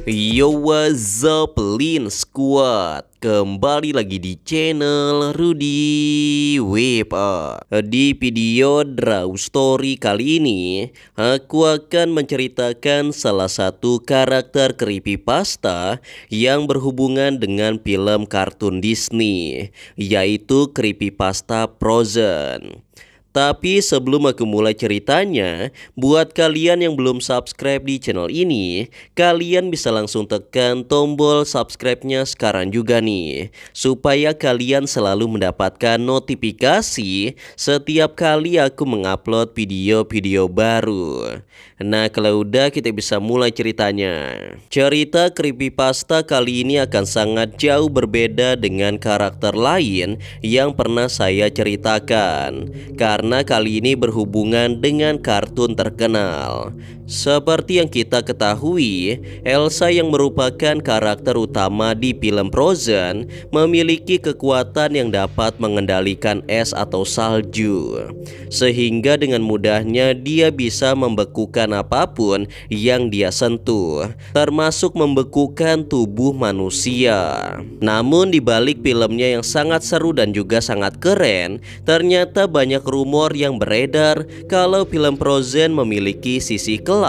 Yo, what's up, Lin Squad? Kembali lagi di channel Rudy Wepa. Di video Draw Story kali ini, aku akan menceritakan salah satu karakter creepypasta yang berhubungan dengan film kartun Disney, yaitu creepypasta Frozen. Tapi sebelum aku mulai ceritanya, buat kalian yang belum subscribe di channel ini, kalian bisa langsung tekan tombol subscribe-nya sekarang juga nih, supaya kalian selalu mendapatkan notifikasi setiap kali aku mengupload video-video baru. Nah, kalau udah, kita bisa mulai ceritanya. Cerita creepypasta kali ini akan sangat jauh berbeda dengan karakter lain yang pernah saya ceritakan, karena kali ini berhubungan dengan kartun terkenal. Seperti yang kita ketahui, Elsa yang merupakan karakter utama di film Frozen memiliki kekuatan yang dapat mengendalikan es atau salju, sehingga dengan mudahnya dia bisa membekukan apapun yang dia sentuh, termasuk membekukan tubuh manusia. Namun di balik filmnya yang sangat seru dan juga sangat keren, ternyata banyak rumor yang beredar kalau film Frozen memiliki sisi kelam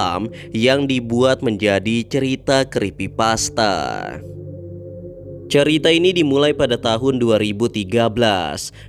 yang dibuat menjadi cerita creepypasta. Cerita ini dimulai pada tahun 2013.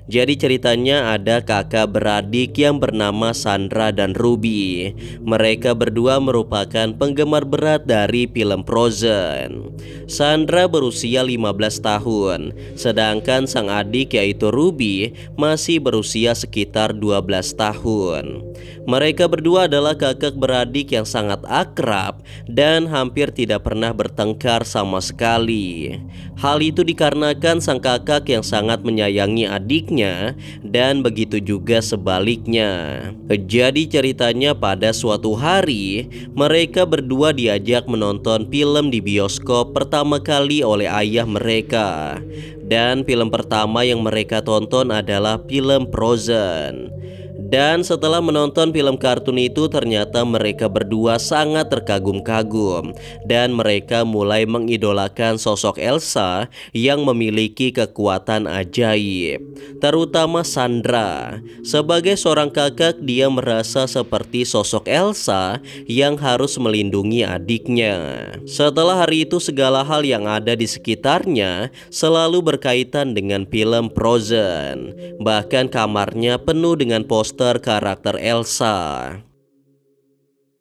Jadi ceritanya ada kakak beradik yang bernama Sandra dan Ruby. Mereka berdua merupakan penggemar berat dari film Frozen. Sandra berusia 15 tahun, sedangkan sang adik yaitu Ruby masih berusia sekitar 12 tahun. Mereka berdua adalah kakak beradik yang sangat akrab dan hampir tidak pernah bertengkar sama sekali. Hal itu dikarenakan sang kakak yang sangat menyayangi adiknya, dan begitu juga sebaliknya. Jadi ceritanya pada suatu hari, mereka berdua diajak menonton film di bioskop pertama kali oleh ayah mereka. Dan film pertama yang mereka tonton adalah film Frozen. Dan setelah menonton film kartun itu, ternyata mereka berdua sangat terkagum-kagum, dan mereka mulai mengidolakan sosok Elsa yang memiliki kekuatan ajaib, terutama Sandra. Sebagai seorang kakak, dia merasa seperti sosok Elsa yang harus melindungi adiknya. Setelah hari itu, segala hal yang ada di sekitarnya selalu berkaitan dengan film Frozen. Bahkan kamarnya penuh dengan poster karakter Elsa.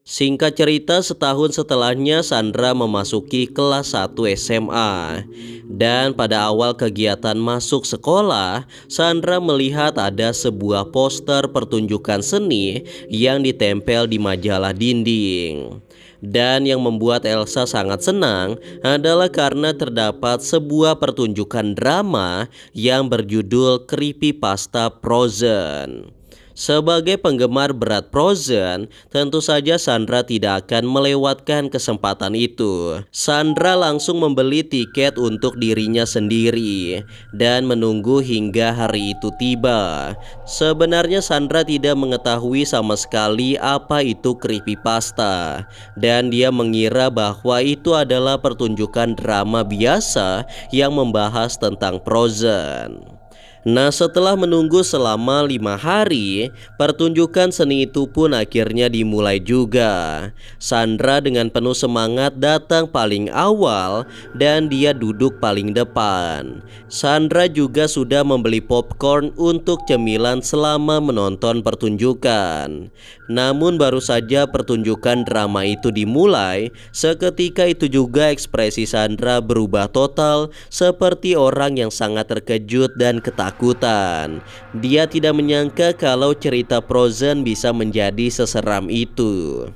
Singkat cerita, setahun setelahnya Sandra memasuki kelas 1 SMA. Dan pada awal kegiatan masuk sekolah, Sandra melihat ada sebuah poster pertunjukan seni yang ditempel di majalah dinding. Dan yang membuat Elsa sangat senang adalah karena terdapat sebuah pertunjukan drama yang berjudul Creepypasta Frozen. Sebagai penggemar berat Frozen, tentu saja Sandra tidak akan melewatkan kesempatan itu. Sandra langsung membeli tiket untuk dirinya sendiri dan menunggu hingga hari itu tiba. Sebenarnya Sandra tidak mengetahui sama sekali apa itu creepypasta, dan dia mengira bahwa itu adalah pertunjukan drama biasa yang membahas tentang Frozen. Nah, setelah menunggu selama 5 hari, pertunjukan seni itu pun akhirnya dimulai juga. Sandra dengan penuh semangat datang paling awal dan dia duduk paling depan. Sandra juga sudah membeli popcorn untuk cemilan selama menonton pertunjukan. Namun baru saja pertunjukan drama itu dimulai, seketika itu juga ekspresi Sandra berubah total seperti orang yang sangat terkejut dan ketakutan. Dia tidak menyangka kalau cerita Frozen bisa menjadi seseram itu.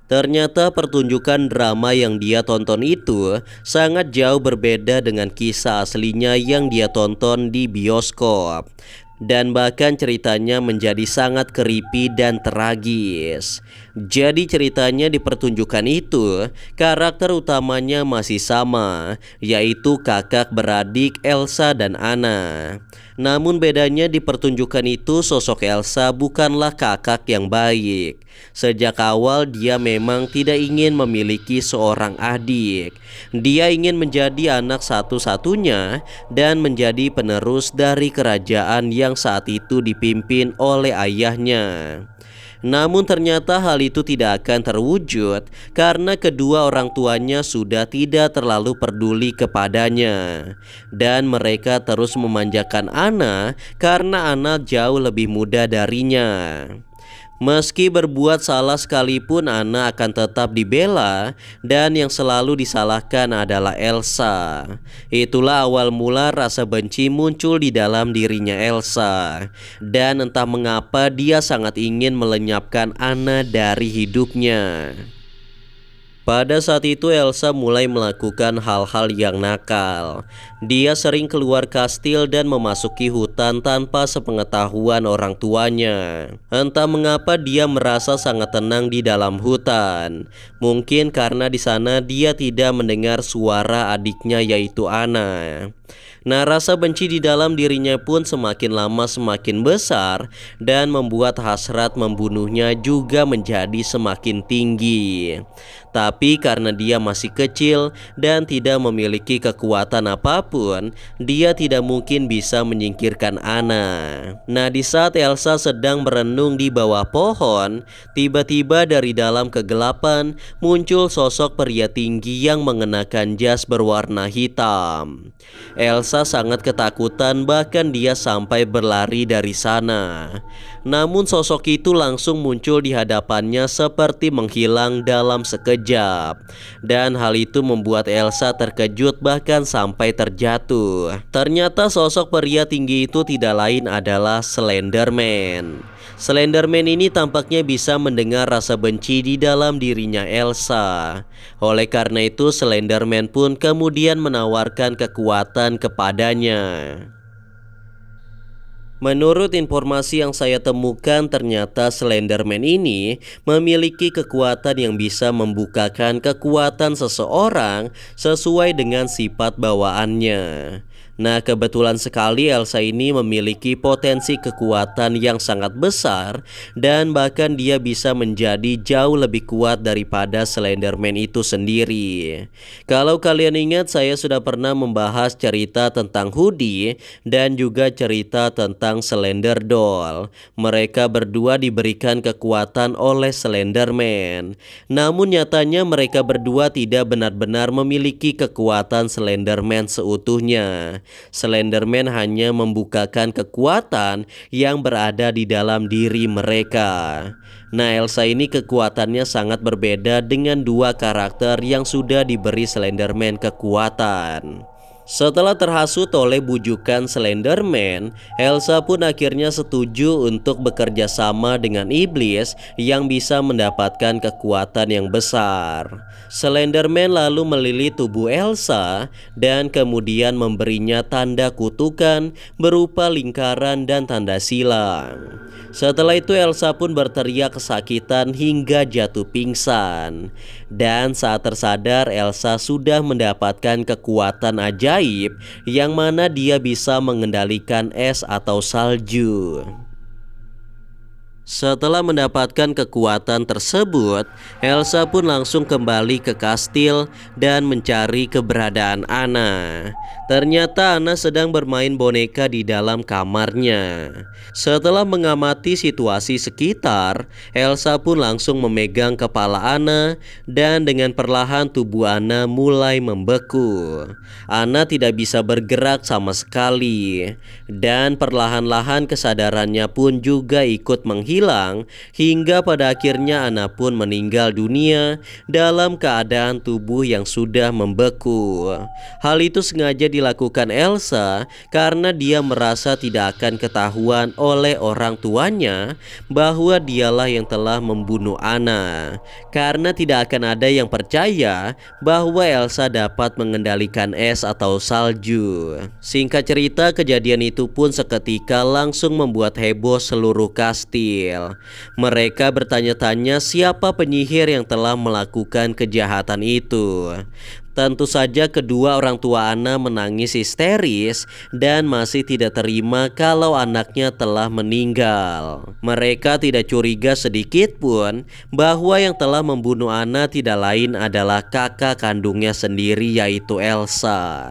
Ternyata pertunjukan drama yang dia tonton itu sangat jauh berbeda dengan kisah aslinya yang dia tonton di bioskop. Dan bahkan ceritanya menjadi sangat creepy dan tragis. Jadi ceritanya di pertunjukan itu, karakter utamanya masih sama, yaitu kakak beradik Elsa dan Anna. Namun bedanya di pertunjukan itu sosok Elsa bukanlah kakak yang baik. Sejak awal dia memang tidak ingin memiliki seorang adik. Dia ingin menjadi anak satu-satunya dan menjadi penerus dari kerajaan yang saat itu dipimpin oleh ayahnya. Namun ternyata hal itu tidak akan terwujud karena kedua orang tuanya sudah tidak terlalu peduli kepadanya. Dan mereka terus memanjakan Anna karena Anna jauh lebih muda darinya. Meski berbuat salah sekalipun Anna akan tetap dibela dan yang selalu disalahkan adalah Elsa. Itulah awal mula rasa benci muncul di dalam dirinya Elsa. Dan entah mengapa dia sangat ingin melenyapkan Anna dari hidupnya. Pada saat itu Elsa mulai melakukan hal-hal yang nakal. Dia sering keluar kastil dan memasuki hutan tanpa sepengetahuan orang tuanya. Entah mengapa dia merasa sangat tenang di dalam hutan. Mungkin karena di sana dia tidak mendengar suara adiknya yaitu Anna. Nah, rasa benci di dalam dirinya pun semakin lama semakin besar dan membuat hasrat membunuhnya juga menjadi semakin tinggi. Tapi karena dia masih kecil dan tidak memiliki kekuatan apapun, dia tidak mungkin bisa menyingkirkan Anna. Nah, di saat Elsa sedang merenung di bawah pohon, tiba-tiba dari dalam kegelapan muncul sosok pria tinggi yang mengenakan jas berwarna hitam. Elsa sangat ketakutan, bahkan dia sampai berlari dari sana. Namun sosok itu langsung muncul di hadapannya seperti menghilang dalam sekejap. Dan hal itu membuat Elsa terkejut bahkan sampai terjatuh. Ternyata sosok pria tinggi itu tidak lain adalah Slenderman. Slenderman ini tampaknya bisa mendengar rasa benci di dalam dirinya Elsa. Oleh karena itu Slenderman pun kemudian menawarkan kekuatan kepadanya. Menurut informasi yang saya temukan, ternyata Slenderman ini memiliki kekuatan yang bisa membukakan kekuatan seseorang sesuai dengan sifat bawaannya. Nah, kebetulan sekali Elsa ini memiliki potensi kekuatan yang sangat besar dan bahkan dia bisa menjadi jauh lebih kuat daripada Slenderman itu sendiri. Kalau kalian ingat, saya sudah pernah membahas cerita tentang Hoodie dan juga cerita tentang Slender Doll. Mereka berdua diberikan kekuatan oleh Slenderman. Namun nyatanya mereka berdua tidak benar-benar memiliki kekuatan Slenderman seutuhnya. Slenderman hanya membukakan kekuatan yang berada di dalam diri mereka. Nah, Elsa ini kekuatannya sangat berbeda dengan dua karakter yang sudah diberi Slenderman kekuatan. Setelah terhasut oleh bujukan Slenderman, Elsa pun akhirnya setuju untuk bekerja sama dengan iblis yang bisa mendapatkan kekuatan yang besar. Slenderman lalu melilit tubuh Elsa dan kemudian memberinya tanda kutukan berupa lingkaran dan tanda silang. Setelah itu Elsa pun berteriak kesakitan hingga jatuh pingsan. Dan saat tersadar, Elsa sudah mendapatkan kekuatan ajaib yang mana dia bisa mengendalikan es atau salju. Setelah mendapatkan kekuatan tersebut, Elsa pun langsung kembali ke kastil dan mencari keberadaan Anna. Ternyata Anna sedang bermain boneka di dalam kamarnya. Setelah mengamati situasi sekitar, Elsa pun langsung memegang kepala Anna dan dengan perlahan tubuh Anna mulai membeku. Anna tidak bisa bergerak sama sekali dan perlahan-lahan kesadarannya pun juga ikut menghilang hingga pada akhirnya Anna pun meninggal dunia dalam keadaan tubuh yang sudah membeku. Hal itu sengaja dilakukan Elsa karena dia merasa tidak akan ketahuan oleh orang tuanya bahwa dialah yang telah membunuh Anna, karena tidak akan ada yang percaya bahwa Elsa dapat mengendalikan es atau salju. Singkat cerita, kejadian itu pun seketika langsung membuat heboh seluruh kastil. Mereka bertanya-tanya siapa penyihir yang telah melakukan kejahatan itu. Tentu saja kedua orang tua Anna menangis histeris dan masih tidak terima kalau anaknya telah meninggal. Mereka tidak curiga sedikit pun bahwa yang telah membunuh Anna tidak lain adalah kakak kandungnya sendiri, yaitu Elsa.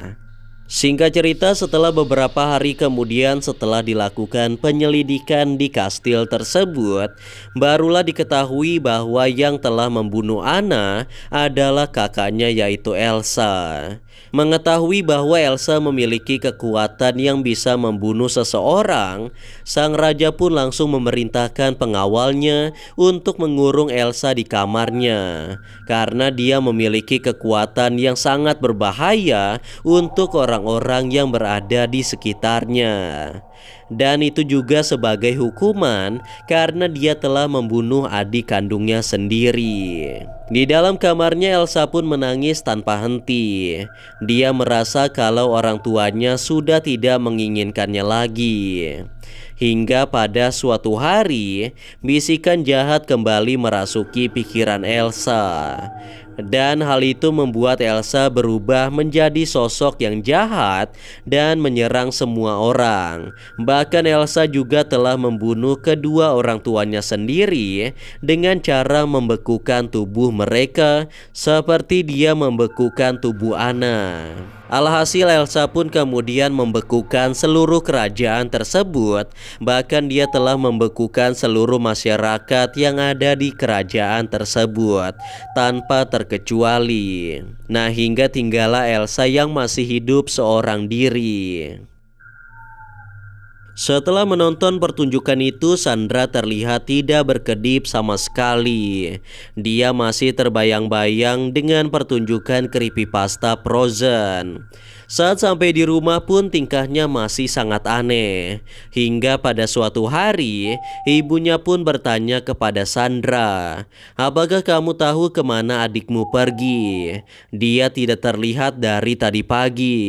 Singkat cerita, setelah beberapa hari kemudian setelah dilakukan penyelidikan di kastil tersebut, barulah diketahui bahwa yang telah membunuh Anna adalah kakaknya, yaitu Elsa. Mengetahui bahwa Elsa memiliki kekuatan yang bisa membunuh seseorang, sang raja pun langsung memerintahkan pengawalnya untuk mengurung Elsa di kamarnya, karena dia memiliki kekuatan yang sangat berbahaya untuk orang-orang yang berada di sekitarnya. Dan itu juga sebagai hukuman karena dia telah membunuh adik kandungnya sendiri. Di dalam kamarnya, Elsa pun menangis tanpa henti. Dia merasa kalau orang tuanya sudah tidak menginginkannya lagi. Hingga pada suatu hari, bisikan jahat kembali merasuki pikiran Elsa. Dan hal itu membuat Elsa berubah menjadi sosok yang jahat dan menyerang semua orang. Bahkan Elsa juga telah membunuh kedua orang tuanya sendiri dengan cara membekukan tubuh mereka seperti dia membekukan tubuh Anna. Alhasil Elsa pun kemudian membekukan seluruh kerajaan tersebut. Bahkan dia telah membekukan seluruh masyarakat yang ada di kerajaan tersebut tanpa terkecuali. Nah, hingga tinggallah Elsa yang masih hidup seorang diri. Setelah menonton pertunjukan itu, Sandra terlihat tidak berkedip sama sekali. Dia masih terbayang-bayang dengan pertunjukan creepypasta Frozen. Saat sampai di rumah pun tingkahnya masih sangat aneh. Hingga pada suatu hari, ibunya pun bertanya kepada Sandra, "Apakah kamu tahu kemana adikmu pergi? Dia tidak terlihat dari tadi pagi."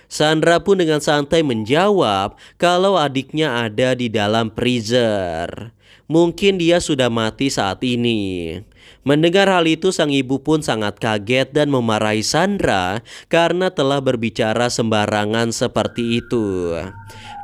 Sandra pun dengan santai menjawab kalau adiknya ada di dalam freezer. Mungkin dia sudah mati saat ini. Mendengar hal itu, sang ibu pun sangat kaget dan memarahi Sandra karena telah berbicara sembarangan seperti itu.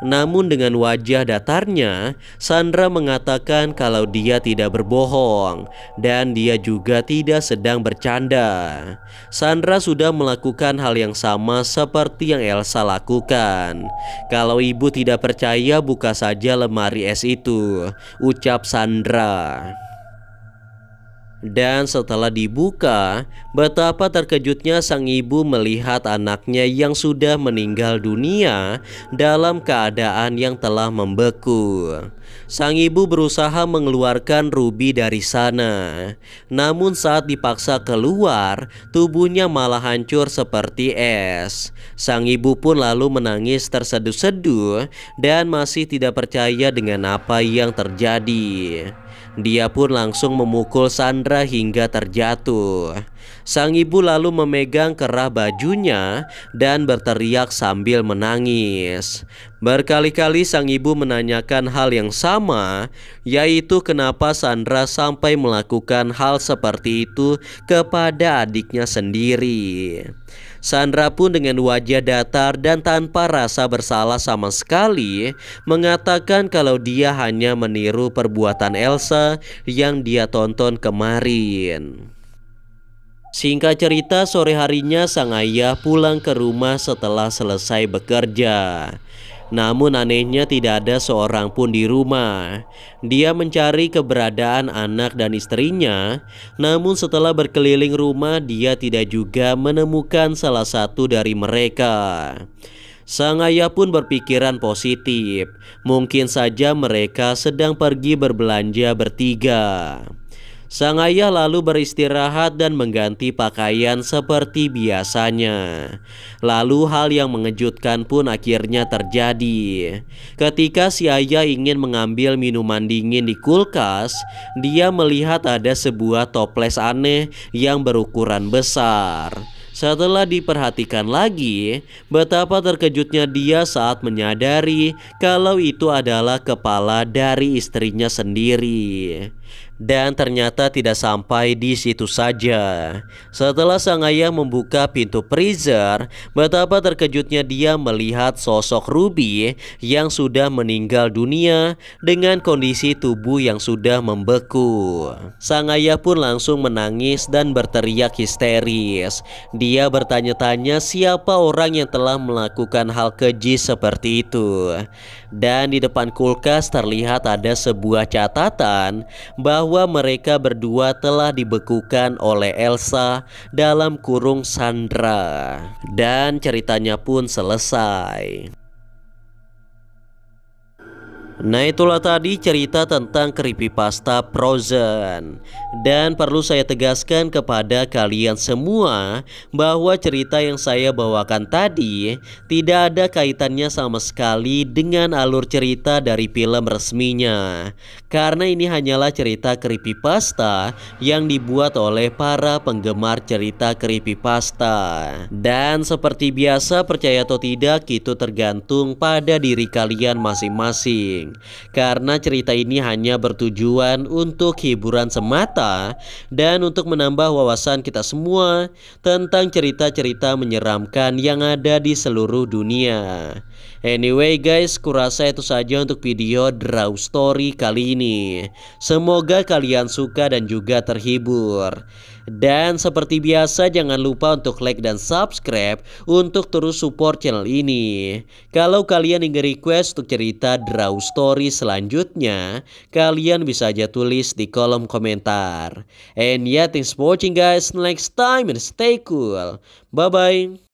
Namun dengan wajah datarnya, Sandra mengatakan kalau dia tidak berbohong dan dia juga tidak sedang bercanda. Sandra sudah melakukan hal yang sama seperti yang Elsa lakukan. "Kalau ibu tidak percaya, buka saja lemari es itu," ucap Sandra. Dan setelah dibuka, betapa terkejutnya sang ibu melihat anaknya yang sudah meninggal dunia dalam keadaan yang telah membeku. Sang ibu berusaha mengeluarkan Ruby dari sana. Namun saat dipaksa keluar, tubuhnya malah hancur seperti es. Sang ibu pun lalu menangis terseduh-seduh dan masih tidak percaya dengan apa yang terjadi. Dia pun langsung memukul Sandra hingga terjatuh. Sang ibu lalu memegang kerah bajunya dan berteriak sambil menangis. Berkali-kali sang ibu menanyakan hal yang sama, yaitu kenapa Sandra sampai melakukan hal seperti itu kepada adiknya sendiri. Sandra pun dengan wajah datar dan tanpa rasa bersalah sama sekali mengatakan kalau dia hanya meniru perbuatan Elsa yang dia tonton kemarin. Singkat cerita, sore harinya sang ayah pulang ke rumah setelah selesai bekerja. Namun anehnya tidak ada seorang pun di rumah. Dia mencari keberadaan anak dan istrinya. Namun setelah berkeliling rumah, dia tidak juga menemukan salah satu dari mereka. Sang ayah pun berpikiran positif. Mungkin saja mereka sedang pergi berbelanja bertiga. Sang ayah lalu beristirahat dan mengganti pakaian seperti biasanya. Lalu hal yang mengejutkan pun akhirnya terjadi. Ketika si ayah ingin mengambil minuman dingin di kulkas, dia melihat ada sebuah toples aneh yang berukuran besar. Setelah diperhatikan lagi, betapa terkejutnya dia saat menyadari kalau itu adalah kepala dari istrinya sendiri. Dan ternyata tidak sampai di situ saja. Setelah sang ayah membuka pintu freezer, betapa terkejutnya dia melihat sosok Ruby yang sudah meninggal dunia dengan kondisi tubuh yang sudah membeku. Sang ayah pun langsung menangis dan berteriak histeris. Dia bertanya-tanya siapa orang yang telah melakukan hal keji seperti itu. Dan di depan kulkas terlihat ada sebuah catatan bahwa mereka berdua telah dibekukan oleh Elsa dalam kurung Sandra. Dan ceritanya pun selesai. Nah, itulah tadi cerita tentang creepypasta Frozen. Dan perlu saya tegaskan kepada kalian semua bahwa cerita yang saya bawakan tadi tidak ada kaitannya sama sekali dengan alur cerita dari film resminya. Karena ini hanyalah cerita creepypasta yang dibuat oleh para penggemar cerita creepypasta. Dan seperti biasa, percaya atau tidak itu tergantung pada diri kalian masing-masing. Karena cerita ini hanya bertujuan untuk hiburan semata dan untuk menambah wawasan kita semua tentang cerita-cerita menyeramkan yang ada di seluruh dunia. Anyway guys, kurasa itu saja untuk video Draw Story kali ini. Semoga kalian suka dan juga terhibur. Dan seperti biasa jangan lupa untuk like dan subscribe untuk terus support channel ini. Kalau kalian ingin request untuk cerita Draw Story selanjutnya, kalian bisa aja tulis di kolom komentar. And yeah, thanks for watching guys. Next time and stay cool. Bye bye.